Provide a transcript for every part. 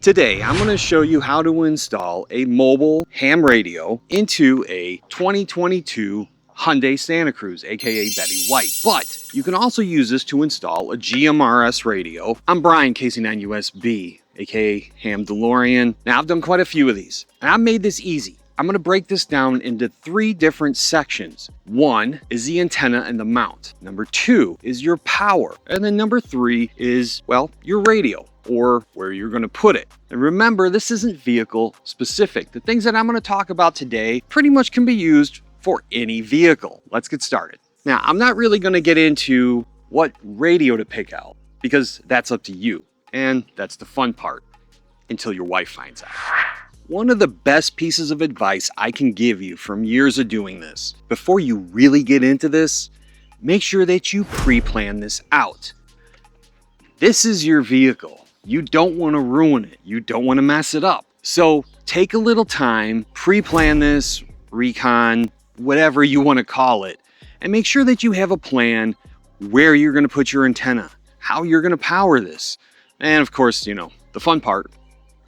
Today, I'm going to show you how to install a mobile ham radio into a 2022 Hyundai Santa Cruz, aka Betty White. But you can also use this to install a GMRS radio. I'm Brian, KC9USB, aka HAM-DALORIan. Now, I've done quite a few of these, and I've made this easy. I'm going to break this down into 3 different sections. 1 is the antenna and the mount. Number 2 is your power. And then number 3 is, well, your radio, or where you're going to put it. And remember, this isn't vehicle specific. The things that I'm going to talk about today pretty much can be used for any vehicle. Let's get started. Now, I'm not really going to get into what radio to pick out, because that's up to you. And that's the fun part, until your wife finds out. One of the best pieces of advice I can give you from years of doing this, before you really get into this, make sure that you pre-plan this out. This is your vehicle. You don't want to ruin it. You don't want to mess it up. So take a little time, pre-plan this, recon, whatever you want to call it, and make sure that you have a plan where you're going to put your antenna, how you're going to power this, and of course, you know, the fun part,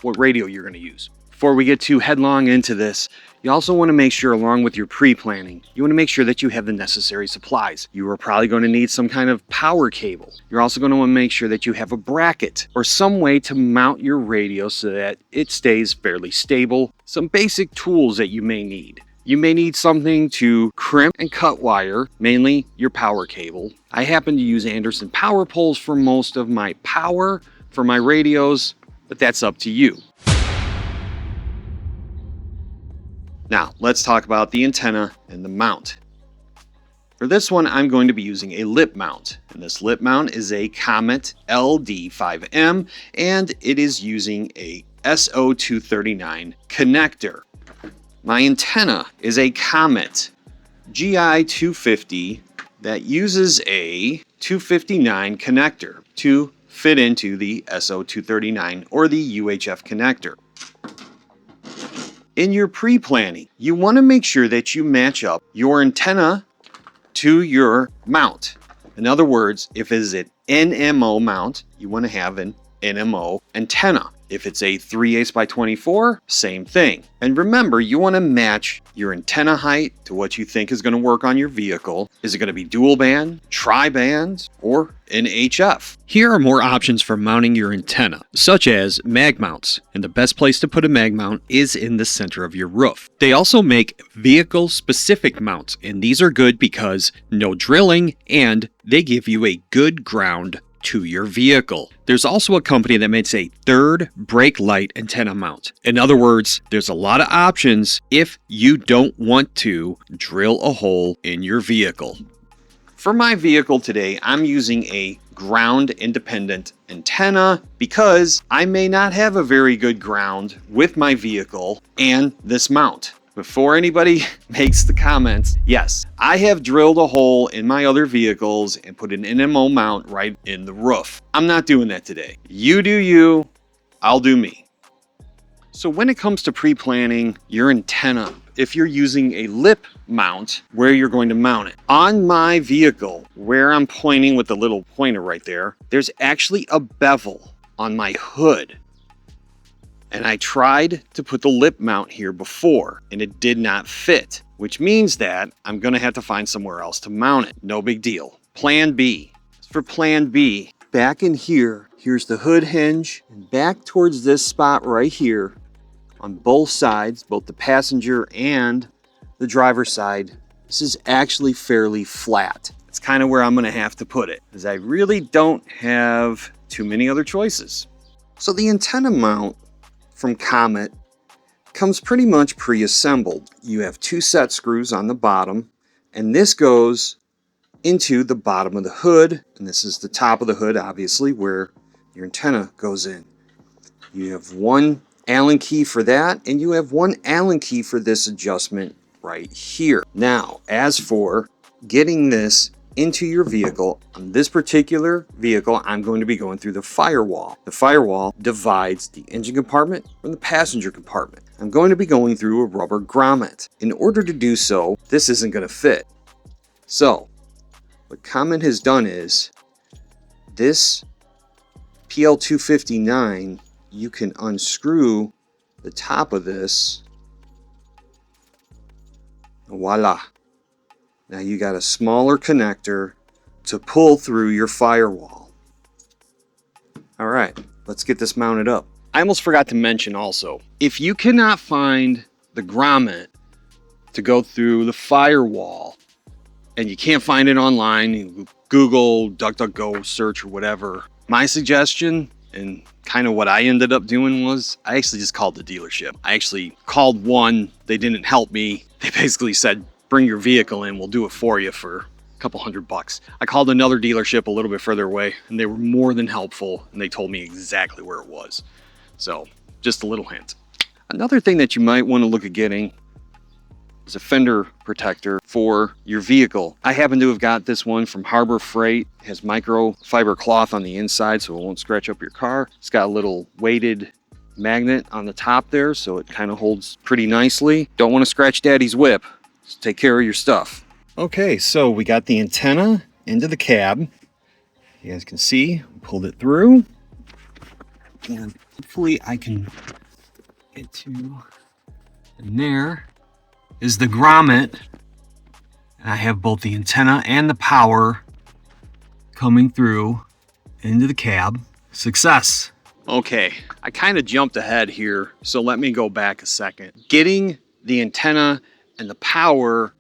what radio you're going to use. Before we get too headlong into this, you also want to make sure, along with your pre-planning, you want to make sure that you have the necessary supplies. You are probably going to need some kind of power cable. You're also going to want to make sure that you have a bracket or some way to mount your radio so that it stays fairly stable. Some basic tools that you may need. You may need something to crimp and cut wire, mainly your power cable. I happen to use Anderson power poles for most of my power for my radios, but that's up to you. Now, let's talk about the antenna and the mount. For this one, I'm going to be using a lip mount. And this lip mount is a Comet LD5M, and it is using a SO239 connector. My antenna is a Comet GI250 that uses a 259 connector to fit into the SO239 or the UHF connector. In your pre-planning, you want to make sure that you match up your antenna to your mount. In other words, if it is an NMO mount, you want to have an NMO antenna. If it's a 3/8 by 24, same thing. And remember, you want to match your antenna height to what you think is going to work on your vehicle. Is it going to be dual band, tri-band, or an HF? Here are more options for mounting your antenna, such as mag mounts. And the best place to put a mag mount is in the center of your roof. They also make vehicle-specific mounts, and these are good because no drilling, and they give you a good ground to your vehicle. There's also a company that makes a third brake light antenna mount. In other words, there's a lot of options if you don't want to drill a hole in your vehicle. For my vehicle today, I'm using a ground independent antenna because I may not have a very good ground with my vehicle and this mount. Before anybody makes the comments, yes, I have drilled a hole in my other vehicles and put an NMO mount right in the roof. I'm not doing that today. You do you, I'll do me. So when it comes to pre-planning your antenna, if you're using a lip mount, where you're going to mount it. On my vehicle, where I'm pointing with the little pointer right there, there's actually a bevel on my hood. And I tried to put the lip mount here before, and it did not fit, which means that I'm going to have to find somewhere else to mount it. No big deal. Plan B. For Plan B, back in here, here's the hood hinge, and back towards this spot right here, on both sides, both the passenger and the driver's side, this is actually fairly flat. It's kind of where I'm going to have to put it, because I really don't have too many other choices. So the antenna mount from Comet comes pretty much pre-assembled. You have 2 set screws on the bottom, and this goes into the bottom of the hood, and this is the top of the hood, obviously, where your antenna goes in. You have 1 Allen key for that, and you have 1 Allen key for this adjustment right here. Now, as for getting this into your vehicle, on this particular vehicle, I'm going to be going through the firewall. The firewall divides the engine compartment from the passenger compartment. I'm going to be going through a rubber grommet. In order to do so, this isn't going to fit. So, what Comet has done is, this PL259 you can unscrew the top of this. Voila. Now you got a smaller connector to pull through your firewall. All right, let's get this mounted up. I almost forgot to mention also, if you cannot find the grommet to go through the firewall and you can't find it online, you Google, DuckDuckGo, search or whatever, my suggestion and kind of what I ended up doing was I actually just called the dealership. I actually called one, they didn't help me. They basically said, bring your vehicle in, we'll do it for you for a couple $100. I called another dealership a little bit further away and they were more than helpful and they told me exactly where it was. So just a little hint. Another thing that you might want to look at getting is a fender protector for your vehicle. I happen to have got this one from Harbor Freight. It has microfiber cloth on the inside so it won't scratch up your car. It's got a little weighted magnet on the top there so it kind of holds pretty nicely. Don't want to scratch daddy's whip, so take care of your stuff. Okay, so we got the antenna into the cab. You guys can see, we pulled it through. And hopefully I can get to, and there is the grommet. And I have both the antenna and the power coming through into the cab. Success. Okay, I kind of jumped ahead here, so let me go back a second. Getting the antenna and the power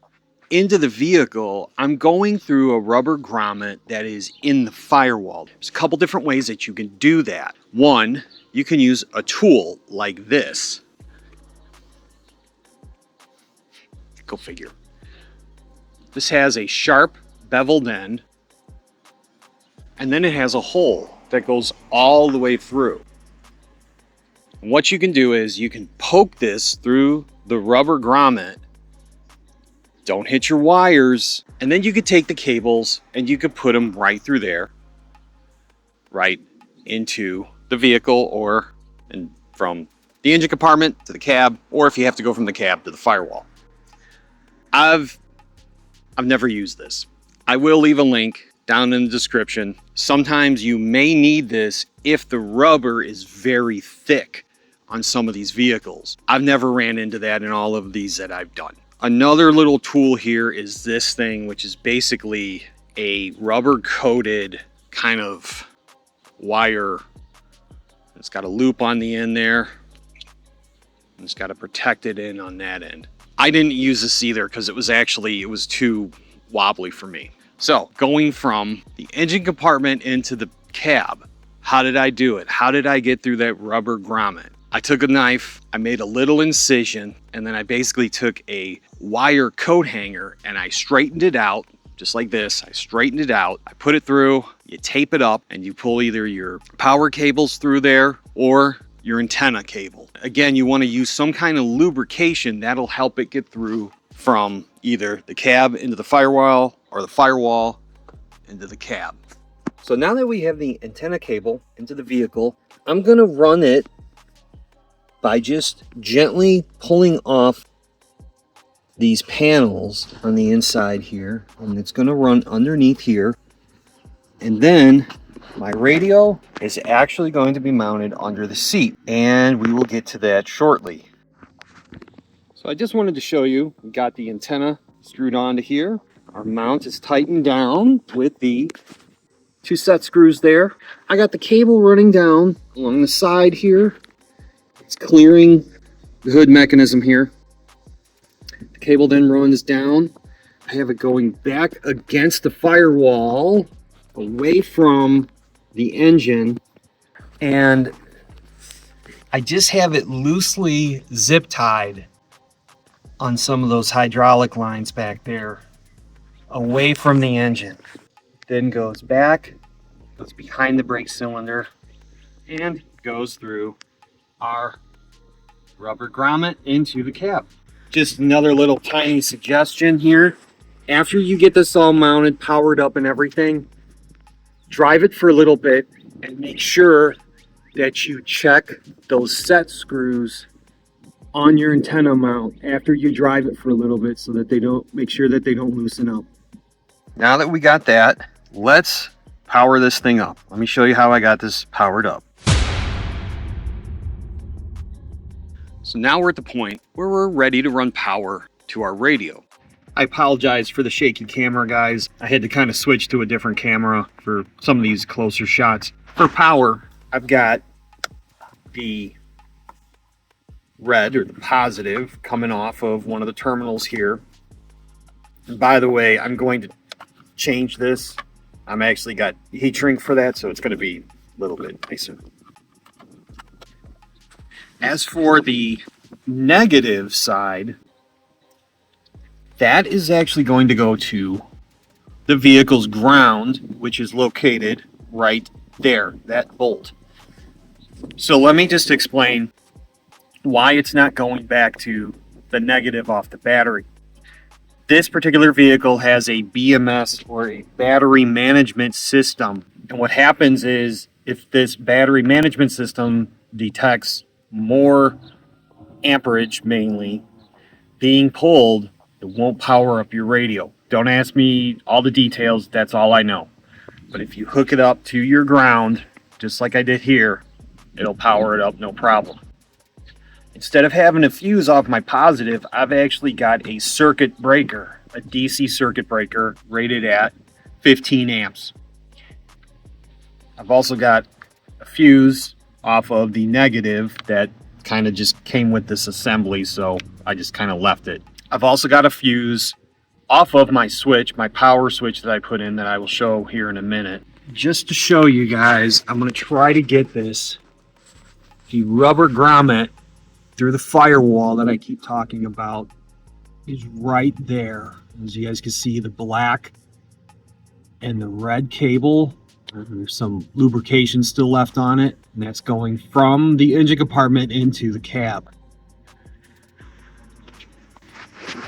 into the vehicle, I'm going through a rubber grommet that is in the firewall. There's a couple different ways that you can do that. One, you can use a tool like this. Go figure. This has a sharp beveled end, and then it has a hole that goes all the way through. And what you can do is you can poke this through the rubber grommet. Don't hit your wires, and then you could take the cables and you could put them right through there, right into the vehicle, or from the engine compartment to the cab, or if you have to go from the cab to the firewall. I've never used this. I will leave a link down in the description. Sometimes you may need this if the rubber is very thick on some of these vehicles. I've never ran into that in all of these that I've done. Another little tool here is this thing, which is basically a rubber coated kind of wire. It's got a loop on the end there. And it's got a protected end on that end. I didn't use this either because it was too wobbly for me. So going from the engine compartment into the cab, how did I do it? How did I get through that rubber grommet? I took a knife, I made a little incision, and then I basically took a wire coat hanger and I straightened it out, just like this. I straightened it out, I put it through, you tape it up, and you pull either your power cables through there or your antenna cable. Again, you want to use some kind of lubrication that'll help it get through from either the cab into the firewall or the firewall into the cab. So now that we have the antenna cable into the vehicle, I'm going to run it by just gently pulling off these panels on the inside here, and it's going to run underneath here. And then my radio is actually going to be mounted under the seat, and we will get to that shortly. So I just wanted to show you, we got the antenna screwed onto here. Our mount is tightened down with the 2 set screws there. I got the cable running down along the side here. It's clearing the hood mechanism here. The cable then runs down. I have it going back against the firewall, away from the engine, and I just have it loosely zip tied on some of those hydraulic lines back there, away from the engine. Then goes back, goes behind the brake cylinder, and goes through our rubber grommet into the cab. Just another little tiny suggestion here. After you get this all mounted, powered up and everything, drive it for a little bit and make sure that you check those set screws on your antenna mount after you drive it for a little bit so that they don't, make sure that they don't loosen up. Now that we got that, let's power this thing up. Let me show you how I got this powered up. So now we're at the point where we're ready to run power to our radio. I apologize for the shaky camera, guys. I had to kind of switch to a different camera for some of these closer shots. For power, I've got the red, or the positive, coming off of one of the terminals here. And by the way, I'm going to change this. I'm actually got heat shrink for that, so it's going to be a little bit nicer. As for the negative side, that is actually going to go to the vehicle's ground, which is located right there, that bolt. So let me just explain why it's not going back to the negative off the battery. This particular vehicle has a BMS, or a battery management system. And what happens is, if this battery management system detects more amperage, mainly being pulled, it won't power up your radio. Don't ask me all the details, that's all I know. But if you hook it up to your ground, just like I did here, it'll power it up no problem. Instead of having a fuse off my positive, I've actually got a circuit breaker, a DC circuit breaker rated at 15 amps. I've also got a fuse off of the negative that kind of just came with this assembly, so I just kind of left it. I've also got a fuse off of my switch, my power switch that I put in, that I will show here in a minute. Just to show you guys, I'm going to try to get this, the rubber grommet through the firewall that I keep talking about is right there. As you guys can see, the black and the red cable, there's some lubrication still left on it, and that's going from the engine compartment into the cab.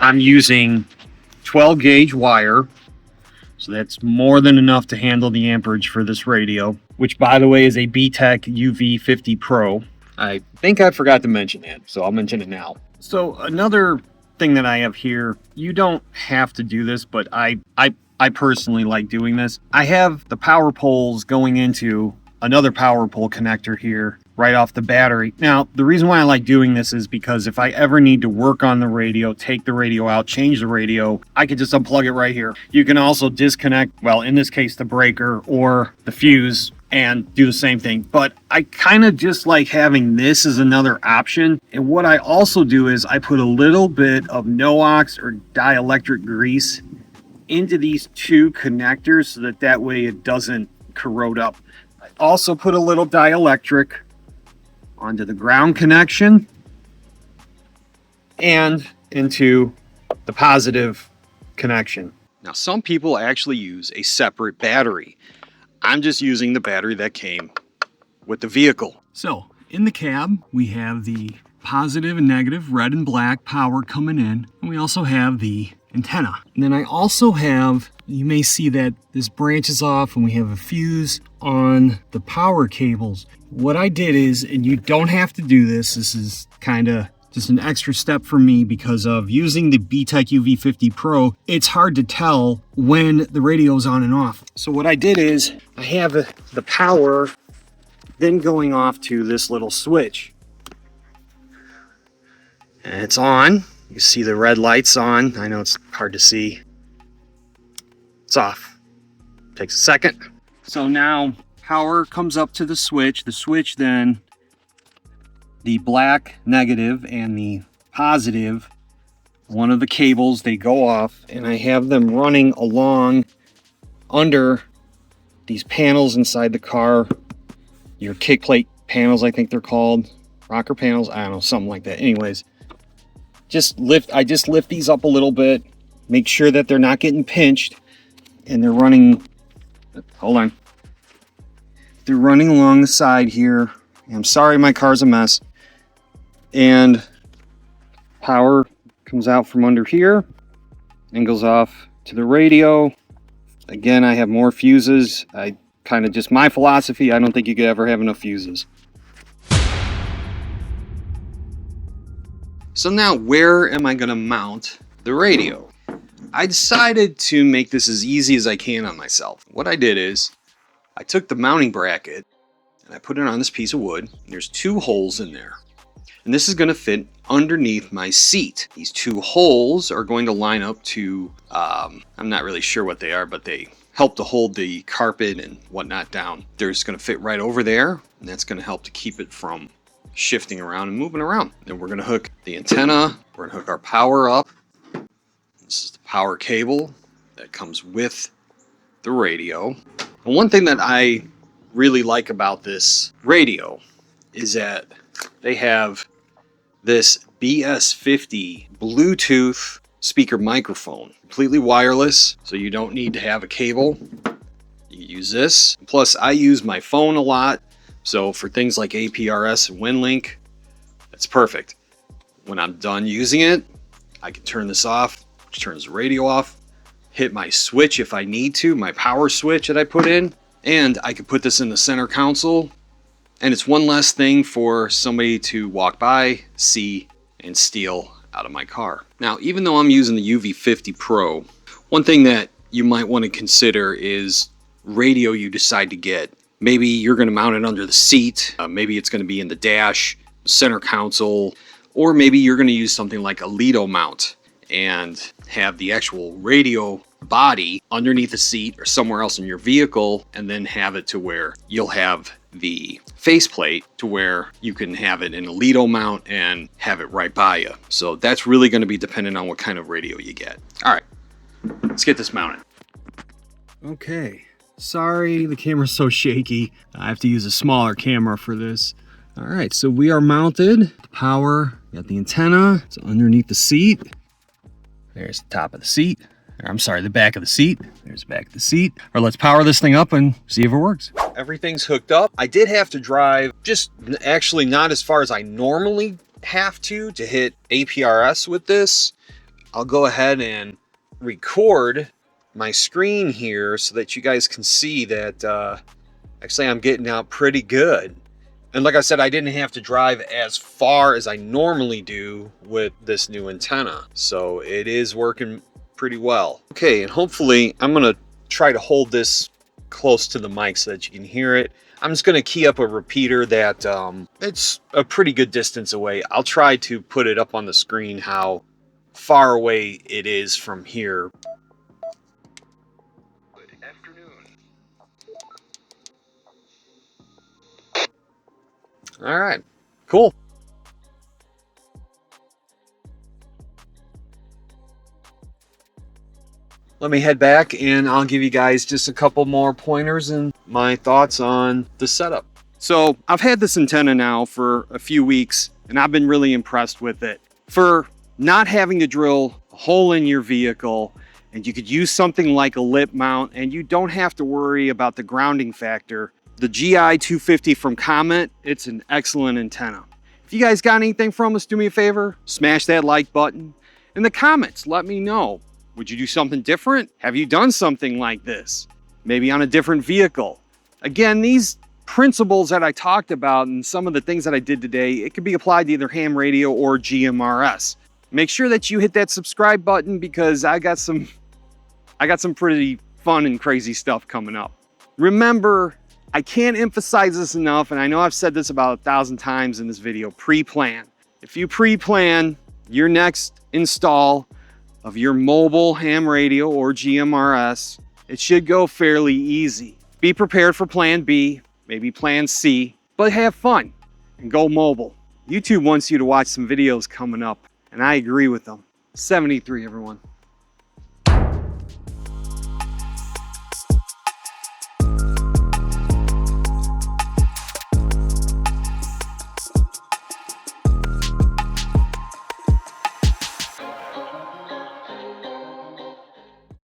I'm using 12 gauge wire, so that's more than enough to handle the amperage for this radio, which by the way is a BTECH UV50 Pro. I think I forgot to mention that, so I'll mention it now. So another thing that I have here, you don't have to do this, but I personally like doing this. I have the power poles going into another power pole connector here right off the battery. Now, the reason why I like doing this is because if I ever need to work on the radio, take the radio out, change the radio, I could just unplug it right here. You can also disconnect, well, in this case, the breaker or the fuse, and do the same thing. But I kind of just like having this as another option. And what I also do is I put a little bit of no-ox or dielectric grease into these two connectors so that way it doesn't corrode up. I also put a little dielectric onto the ground connection and into the positive connection. Now, some people actually use a separate battery. I'm just using the battery that came with the vehicle. So in the cab, we have the positive and negative, red and black power coming in, and we also have the antenna. And then I also have, you may see that this branches off, and we have a fuse on the power cables. What I did is, and you don't have to do this, this is kind of just an extra step for me because of using the BTECH UV50 Pro, it's hard to tell when the radio is on and off. So what I did is I have the power then going off to this little switch. And it's on. You see the red lights on. I know it's hard to see. It's off. Takes a second. So now power comes up to the switch. The switch then, the black negative and the positive, one of the cables, they go off, and I have them running along under these panels inside the car, your kick plate panels, I think they're called, rocker panels, I don't know, something like that. Anyways, I just lift these up a little bit, make sure that they're not getting pinched, and they're running, hold on, they're running along the side here. I'm sorry, my car's a mess. And power comes out from under here and goes off to the radio. Again, I have more fuses. I kind of just, my philosophy, I don't think you could ever have enough fuses. So now where am I going to mount the radio? I decided to make this as easy as I can on myself. What I did is I took the mounting bracket and I put it on this piece of wood. There's two holes in there. and this is going to fit underneath my seat. These two holes are going to line up to, I'm not really sure what they are, but they help to hold the carpet and whatnot down. They're just going to fit right over there, and that's going to help to keep it from shifting around and moving around. Then we're going to hook the antenna. We're going to hook our power up. This is the power cable that comes with the radio. And one thing that I really like about this radio is that they have this BS50 Bluetooth speaker microphone, completely wireless, so you don't need to have a cable. You use this. Plus, I use my phone a lot, so for things like APRS and WinLink, that's perfect. When I'm done using it, I can turn this off, which turns the radio off, hit my switch if I need to, my power switch that I put in, and I can put this in the center console, and it's one less thing for somebody to walk by, see, and steal out of my car. Now, even though I'm using the UV50 Pro, one thing that you might want to consider is radio you decide to get. Maybe you're going to mount it under the seat, maybe it's going to be in the dash, center console, or maybe you're going to use something like a Lido mount and have the actual radio body underneath the seat or somewhere else in your vehicle, and then have it to where you'll have the faceplate to where you can have it in a Lido mount and have it right by you. So that's really going to be dependent on what kind of radio you get. All right, let's get this mounted. Okay, sorry the camera's so shaky. I have to use a smaller camera for this. All right, so we are mounted. The power, got the antenna, it's underneath the seat. There's the top of the seat. I'm sorry, the back of the seat. There's the back of the seat. Or let's power this thing up and see if it works. Everything's hooked up. I did have to drive, just actually not as far as I normally have to hit APRS with this. I'll go ahead and record my screen here so that you guys can see that actually I'm getting out pretty good. And like I said, I didn't have to drive as far as I normally do with this new antenna. So it is working pretty well. Okay, and hopefully I'm gonna try to hold this close to the mic so that you can hear it. I'm just gonna key up a repeater that it's a pretty good distance away. I'll try to put it up on the screen how far away it is from here. Good afternoon. All right, cool. Let me head back and I'll give you guys just a couple more pointers and my thoughts on the setup. So I've had this antenna now for a few weeks and I've been really impressed with it. For not having to drill a hole in your vehicle, and you could use something like a lip mount and you don't have to worry about the grounding factor. The GI250 from Comet, it's an excellent antenna. If you guys got anything from us, do me a favor, smash that like button. In the comments, let me know. Would you do something different? Have you done something like this? Maybe on a different vehicle? Again, these principles that I talked about and some of the things that I did today, it could be applied to either ham radio or GMRS. Make sure that you hit that subscribe button because I got some pretty fun and crazy stuff coming up. Remember, I can't emphasize this enough, and I know I've said this about 1,000 times in this video, pre-plan. If you pre-plan your next install of your mobile ham radio or GMRS, it should go fairly easy. Be prepared for plan B, maybe plan C, but have fun and go mobile. YouTube wants you to watch some videos coming up, and I agree with them. 73, everyone.